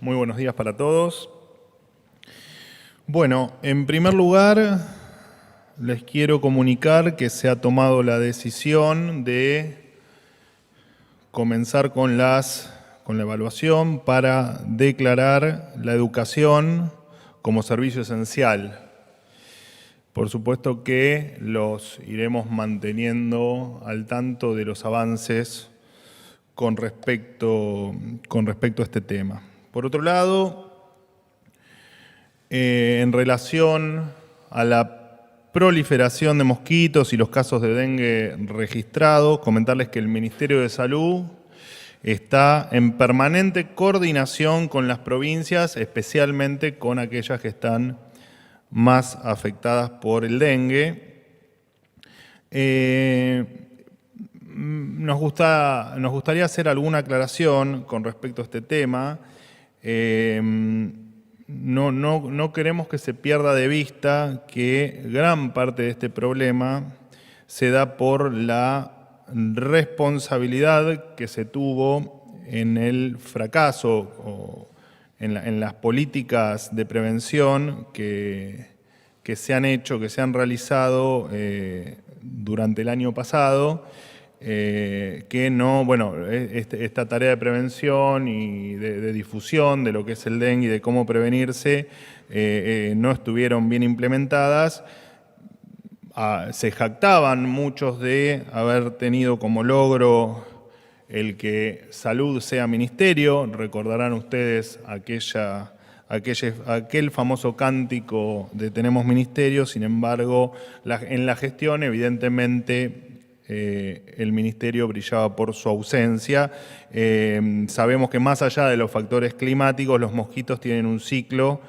Muy buenos días para todos. Bueno, en primer lugar, les quiero comunicar que se ha tomado la decisión de comenzar con la evaluación para declarar la educación como servicio esencial. Por supuesto que los iremos manteniendo al tanto de los avances con respecto a este tema. Por otro lado, en relación a la proliferación de mosquitos y los casos de dengue registrados, comentarles que el Ministerio de Salud está en permanente coordinación con las provincias, especialmente con aquellas que están más afectadas por el dengue. Nos gustaría hacer alguna aclaración con respecto a este tema. No queremos que se pierda de vista que gran parte de este problema se da por la responsabilidad que se tuvo en el fracaso o en las políticas de prevención que se han hecho, que se han realizado durante el año pasado. Esta tarea de prevención y de difusión de lo que es el dengue y de cómo prevenirse no estuvieron bien implementadas. Se jactaban muchos de haber tenido como logro el que salud sea ministerio. Recordarán ustedes aquel famoso cántico de tenemos ministerio. Sin embargo, en la gestión evidentemente el ministerio brillaba por su ausencia. Sabemos que más allá de los factores climáticos, los mosquitos tienen un ciclo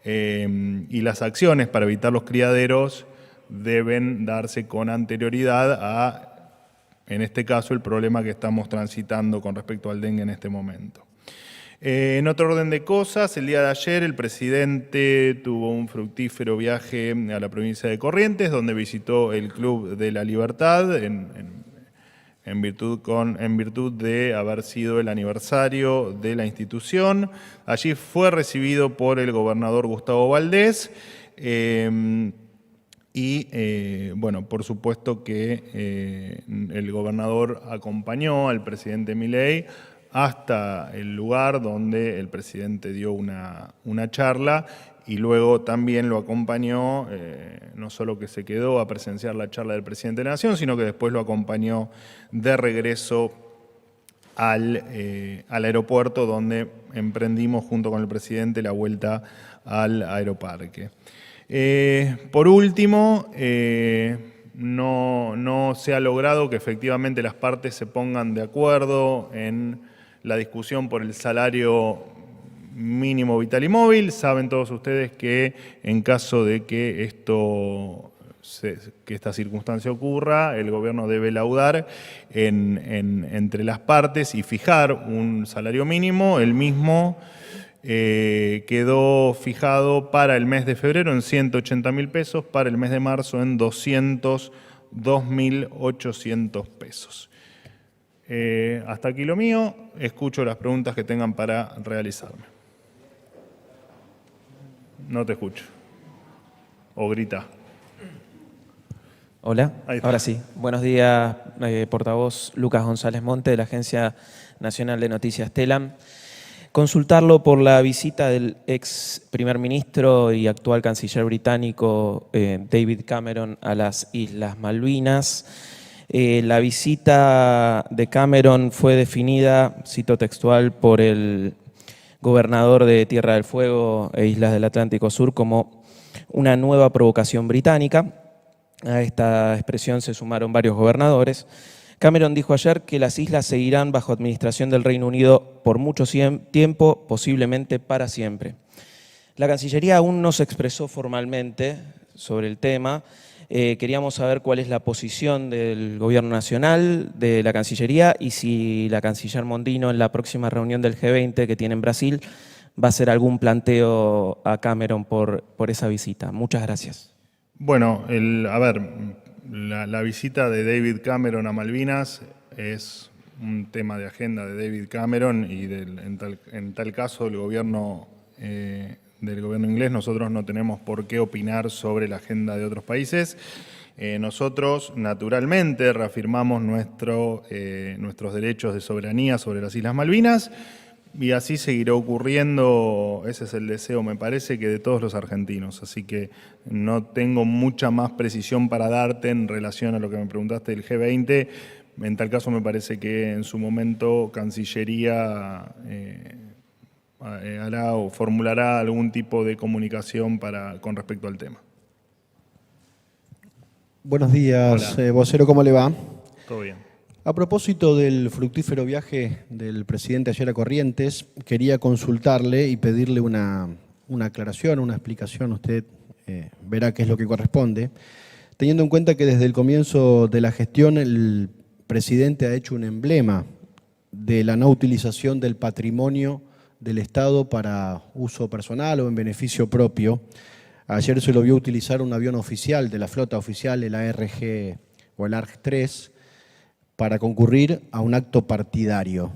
y las acciones para evitar los criaderos deben darse con anterioridad a, en este caso, el problema que estamos transitando con respecto al dengue en este momento. En otro orden de cosas, el día de ayer el presidente tuvo un fructífero viaje a la provincia de Corrientes, donde visitó el Club de la Libertad en virtud de haber sido el aniversario de la institución. Allí fue recibido por el gobernador Gustavo Valdés por supuesto que el gobernador acompañó al presidente Milei hasta el lugar donde el presidente dio una charla y luego también lo acompañó, no solo que se quedó a presenciar la charla del presidente de la Nación, sino que después lo acompañó de regreso al aeropuerto, donde emprendimos junto con el presidente la vuelta al aeroparque. Por último, no se ha logrado que efectivamente las partes se pongan de acuerdo en la discusión por el salario mínimo vital y móvil. Saben todos ustedes que en caso de que esta circunstancia ocurra, el gobierno debe laudar entre las partes y fijar un salario mínimo. El mismo quedó fijado para el mes de febrero en 180.000 pesos, para el mes de marzo en 202.800 pesos. Hasta aquí lo mío. Escucho las preguntas que tengan para realizarme. No te escucho. O grita. Hola, ahora sí. Buenos días, portavoz Lucas González Monte de la Agencia Nacional de Noticias TELAM. Consultarlo por la visita del ex primer ministro y actual canciller británico David Cameron a las Islas Malvinas. La visita de Cameron fue definida, cito textual, por el gobernador de Tierra del Fuego e Islas del Atlántico Sur como una nueva provocación británica. A esta expresión se sumaron varios gobernadores. Cameron dijo ayer que las islas seguirán bajo administración del Reino Unido por mucho tiempo, posiblemente para siempre. La Cancillería aún no se expresó formalmente sobre el tema. Queríamos saber cuál es la posición del Gobierno Nacional, de la Cancillería, y si la canciller Mondino en la próxima reunión del G20 que tiene en Brasil va a hacer algún planteo a Cameron por esa visita. Muchas gracias. Bueno, la visita de David Cameron a Malvinas es un tema de agenda de David Cameron y en tal caso el gobierno del gobierno inglés. Nosotros no tenemos por qué opinar sobre la agenda de otros países. Nosotros, naturalmente, reafirmamos nuestros derechos de soberanía sobre las Islas Malvinas y así seguirá ocurriendo. Ese es el deseo, me parece, que de todos los argentinos. Así que no tengo mucha más precisión para darte en relación a lo que me preguntaste del G20. En tal caso, me parece que en su momento Cancillería hará o formulará algún tipo de comunicación con respecto al tema. Buenos días, Hola. vocero, ¿cómo le va? Todo bien. A propósito del fructífero viaje del presidente ayer a Corrientes, quería consultarle y pedirle una aclaración, una explicación. Usted verá qué es lo que corresponde. Teniendo en cuenta que desde el comienzo de la gestión el presidente ha hecho un emblema de la no utilización del patrimonio del Estado para uso personal o en beneficio propio. Ayer se lo vio utilizar un avión oficial de la flota oficial, el ARG o el ARG-3, para concurrir a un acto partidario.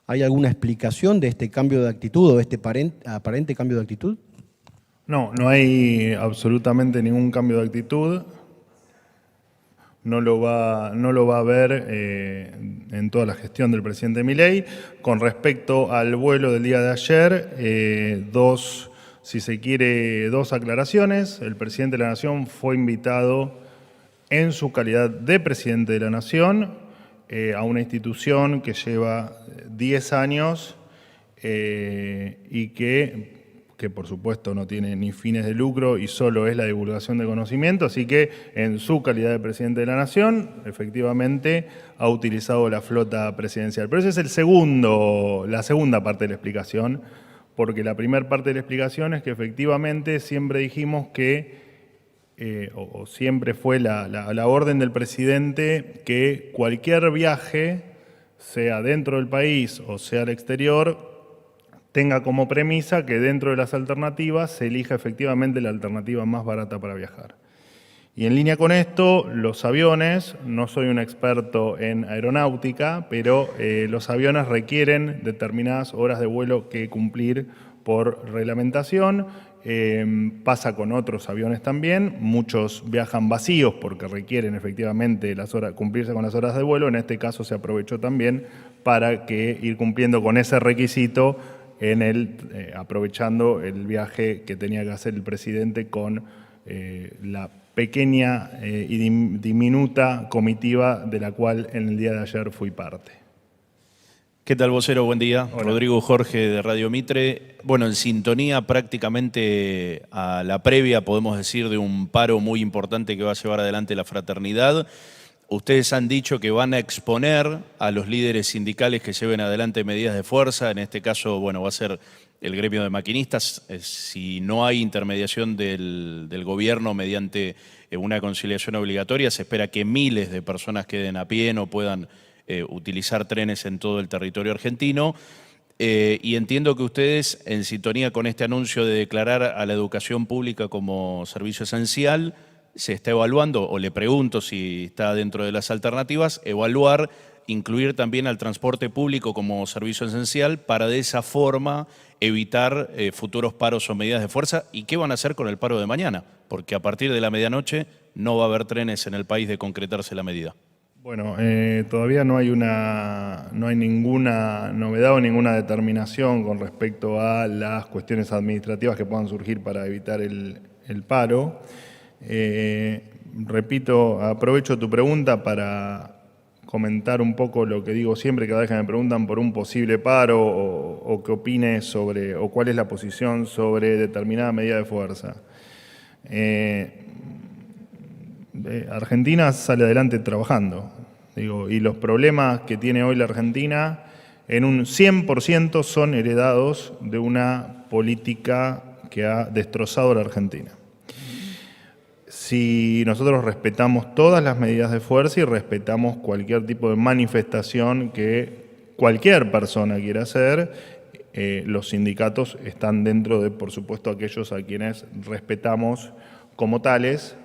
¿Hay alguna explicación de este cambio de actitud o de este aparente cambio de actitud? No, no hay absolutamente ningún cambio de actitud. No lo va a haber en toda la gestión del presidente Milei. Con respecto al vuelo del día de ayer, si se quiere, dos aclaraciones. El presidente de la Nación fue invitado en su calidad de presidente de la Nación a una institución que lleva 10 años y que por supuesto no tiene ni fines de lucro y solo es la divulgación de conocimiento, así que en su calidad de presidente de la Nación, efectivamente ha utilizado la flota presidencial. Pero esa es la segunda parte de la explicación, porque la primera parte de la explicación es que efectivamente siempre dijimos que, o siempre fue la orden del presidente, que cualquier viaje, sea dentro del país o sea al exterior, tenga como premisa que dentro de las alternativas se elija efectivamente la alternativa más barata para viajar. Y en línea con esto, los aviones, no soy un experto en aeronáutica, pero los aviones requieren determinadas horas de vuelo que cumplir por reglamentación. Pasa con otros aviones también, muchos viajan vacíos porque requieren efectivamente cumplirse con las horas de vuelo. En este caso se aprovechó también para ir cumpliendo con ese requisito aprovechando el viaje que tenía que hacer el presidente con la pequeña y diminuta comitiva de la cual en el día de ayer fui parte. ¿Qué tal, vocero? Buen día. Hola. Rodrigo Jorge, de Radio Mitre. Bueno, en sintonía prácticamente a la previa, podemos decir, de un paro muy importante que va a llevar adelante la fraternidad. Ustedes han dicho que van a exponer a los líderes sindicales que lleven adelante medidas de fuerza. En este caso, bueno, va a ser el gremio de maquinistas. Si no hay intermediación del gobierno mediante una conciliación obligatoria, se espera que miles de personas queden a pie, no puedan utilizar trenes en todo el territorio argentino. Y entiendo que ustedes, en sintonía con este anuncio de declarar a la educación pública como servicio esencial, se está evaluando, o le pregunto si está dentro de las alternativas, incluir también al transporte público como servicio esencial para de esa forma evitar futuros paros o medidas de fuerza. ¿Y qué van a hacer con el paro de mañana? Porque a partir de la medianoche no va a haber trenes en el país de concretarse la medida. Bueno, todavía no hay ninguna novedad o ninguna determinación con respecto a las cuestiones administrativas que puedan surgir para evitar el paro. Repito, aprovecho tu pregunta para comentar un poco lo que digo siempre cada vez que me preguntan por un posible paro o qué opine sobre, o cuál es la posición sobre determinada medida de fuerza. Argentina sale adelante trabajando, y los problemas que tiene hoy la Argentina en un 100% son heredados de una política que ha destrozado a la Argentina. Si nosotros respetamos todas las medidas de fuerza y respetamos cualquier tipo de manifestación que cualquier persona quiera hacer, los sindicatos están dentro de, por supuesto, aquellos a quienes respetamos como tales,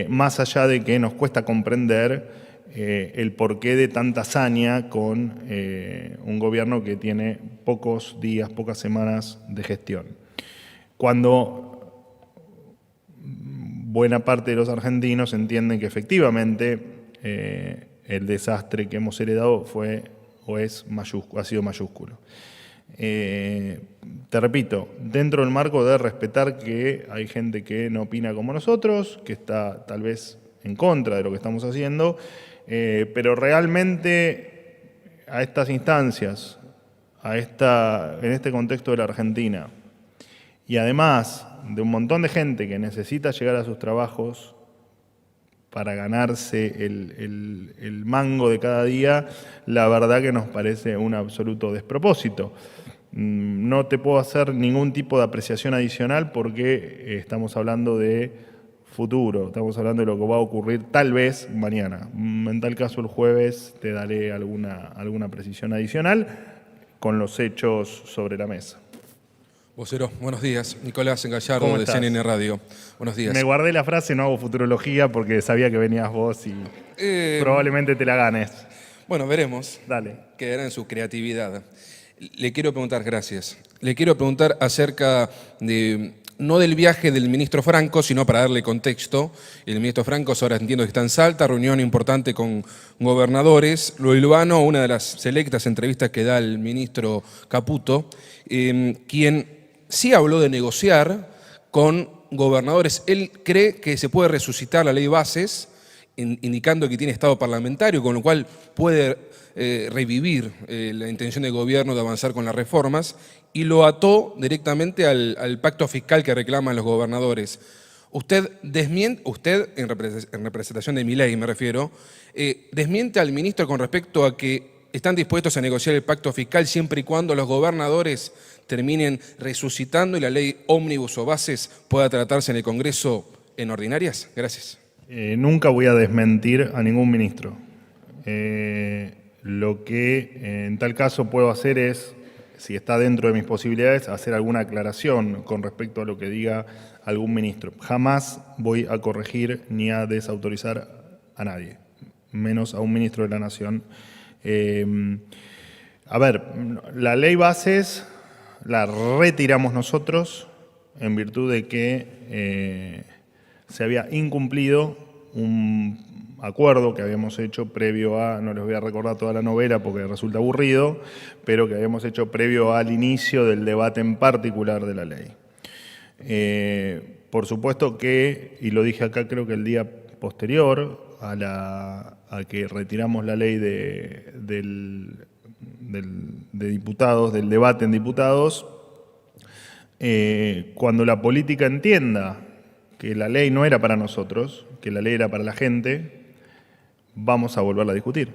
más allá de que nos cuesta comprender el porqué de tanta hazaña con un gobierno que tiene pocos días, pocas semanas de gestión. Cuando buena parte de los argentinos entienden que efectivamente el desastre que hemos heredado fue o es mayúsculo, ha sido mayúsculo. Te repito, dentro del marco de respetar que hay gente que no opina como nosotros, que está tal vez en contra de lo que estamos haciendo, pero realmente a estas instancias, en este contexto de la Argentina, y además de un montón de gente que necesita llegar a sus trabajos para ganarse el mango de cada día, la verdad que nos parece un absoluto despropósito. No te puedo hacer ningún tipo de apreciación adicional porque estamos hablando de futuro, estamos hablando de lo que va a ocurrir tal vez mañana. En tal caso el jueves te daré alguna precisión adicional con los hechos sobre la mesa. Vocero, buenos días. Nicolás Gallardo, ¿Cómo de estás? CNN Radio. Buenos días. Me guardé la frase, no hago futurología, porque sabía que venías vos y probablemente te la ganes. Bueno, veremos. Dale. Quedará en su creatividad. Le quiero preguntar, gracias. Le quiero preguntar acerca de, no del viaje del ministro Franco, sino para darle contexto. El ministro Franco ahora entiendo que está en Salta, reunión importante con gobernadores. Lo hilvano, una de las selectas entrevistas que da el ministro Caputo, quien sí habló de negociar con gobernadores. Él cree que se puede resucitar la ley Bases, indicando que tiene estado parlamentario, con lo cual puede revivir la intención del gobierno de avanzar con las reformas, y lo ató directamente al pacto fiscal que reclaman los gobernadores. Usted desmiente, en representación de Milei me refiero, desmiente al ministro con respecto a que están dispuestos a negociar el pacto fiscal siempre y cuando los gobernadores terminen resucitando y la ley ómnibus o Bases pueda tratarse en el Congreso en ordinarias. Gracias. Nunca voy a desmentir a ningún ministro. Lo que en tal caso puedo hacer es, si está dentro de mis posibilidades, hacer alguna aclaración con respecto a lo que diga algún ministro. Jamás voy a corregir ni a desautorizar a nadie, menos a un ministro de la Nación. A ver, la ley Bases la retiramos nosotros en virtud de que se había incumplido un acuerdo que habíamos hecho previo a, no les voy a recordar toda la novela porque resulta aburrido, pero que habíamos hecho previo al inicio del debate en particular de la ley. Por supuesto que, y lo dije acá creo que el día posterior a que retiramos la ley de diputados, del debate en diputados, cuando la política entienda que la ley no era para nosotros, que la ley era para la gente, vamos a volverla a discutir.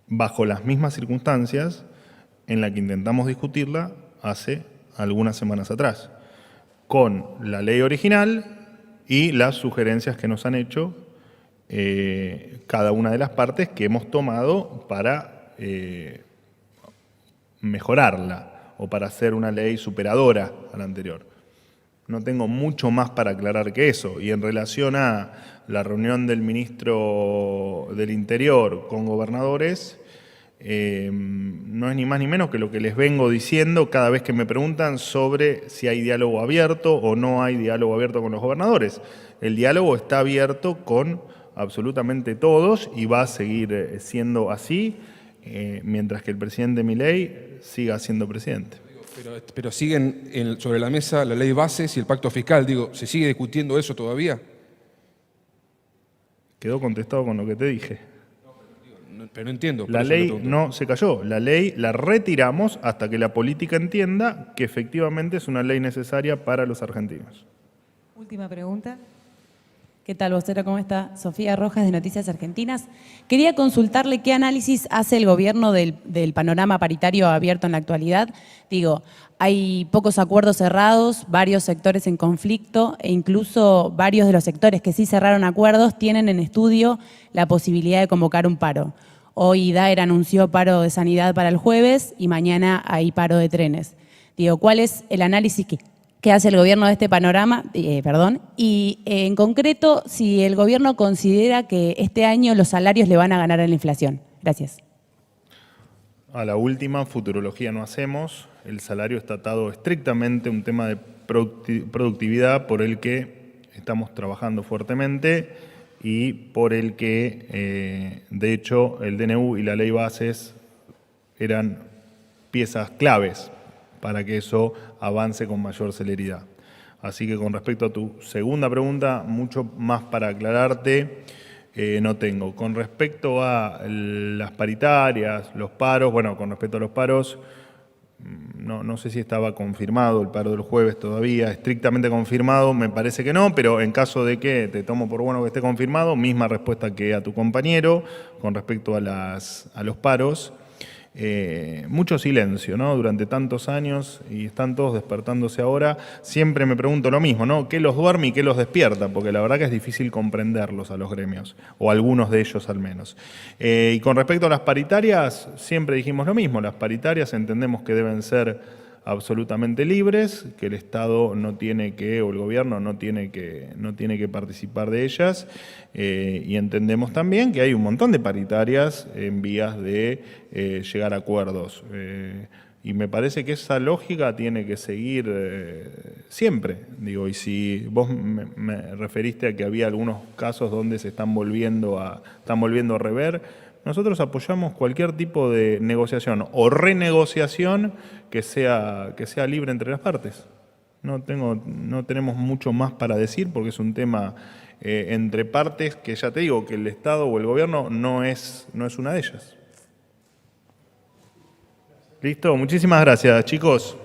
Bajo las mismas circunstancias en las que intentamos discutirla hace algunas semanas atrás, con la ley original y las sugerencias que nos han hecho cada una de las partes que hemos tomado para mejorarla o para hacer una ley superadora a la anterior. No tengo mucho más para aclarar que eso. Y en relación a la reunión del ministro del Interior con gobernadores, no es ni más ni menos que lo que les vengo diciendo cada vez que me preguntan sobre si hay diálogo abierto o no hay diálogo abierto con los gobernadores. El diálogo está abierto con absolutamente todos y va a seguir siendo así mientras que el presidente Milei siga siendo presidente. Pero siguen sobre la mesa la ley Bases y el pacto fiscal. Digo, ¿se sigue discutiendo eso todavía? Quedó contestado con lo que te dije. Pero no entiendo. La ley no se cayó. La ley la retiramos hasta que la política entienda que efectivamente es una ley necesaria para los argentinos. Última pregunta. ¿Qué tal, vocero? ¿Cómo está? Sofía Rojas, de Noticias Argentinas. Quería consultarle qué análisis hace el gobierno del panorama paritario abierto en la actualidad. Digo, hay pocos acuerdos cerrados, varios sectores en conflicto e incluso varios de los sectores que sí cerraron acuerdos tienen en estudio la posibilidad de convocar un paro. Hoy Daer anunció paro de sanidad para el jueves y mañana hay paro de trenes. Digo, ¿cuál es el análisis ¿Qué hace el gobierno de este panorama? Y en concreto, si el gobierno considera que este año los salarios le van a ganar a la inflación. Gracias. A la última, futurología no hacemos. El salario está atado estrictamente a un tema de productividad por el que estamos trabajando fuertemente y por el que, de hecho, el DNU y la ley bases eran piezas claves para que eso avance con mayor celeridad. Así que con respecto a tu segunda pregunta, mucho más para aclararte no tengo. Con respecto a las paritarias, los paros, bueno, con respecto a los paros, no sé si estaba confirmado el paro del jueves todavía, estrictamente confirmado, me parece que no, pero en caso de que te tomo por bueno que esté confirmado, misma respuesta que a tu compañero con respecto a los paros. Mucho silencio, ¿no? Durante tantos años y están todos despertándose ahora. Siempre me pregunto lo mismo, ¿no? ¿Qué los duerme y qué los despierta? Porque la verdad que es difícil comprenderlos a los gremios, o algunos de ellos al menos. Y con respecto a las paritarias, siempre dijimos lo mismo. Las paritarias entendemos que deben ser absolutamente libres, que el Estado no tiene que, o el gobierno no tiene que participar de ellas, y entendemos también que hay un montón de paritarias en vías de llegar a acuerdos. Y me parece que esa lógica tiene que seguir siempre. Digo, y si vos me referiste a que había algunos casos donde se están volviendo a rever, nosotros apoyamos cualquier tipo de negociación o renegociación que sea libre entre las partes. No tenemos mucho más para decir porque es un tema entre partes que ya te digo que el Estado o el gobierno no es una de ellas. ¿Listo? Muchísimas gracias, chicos.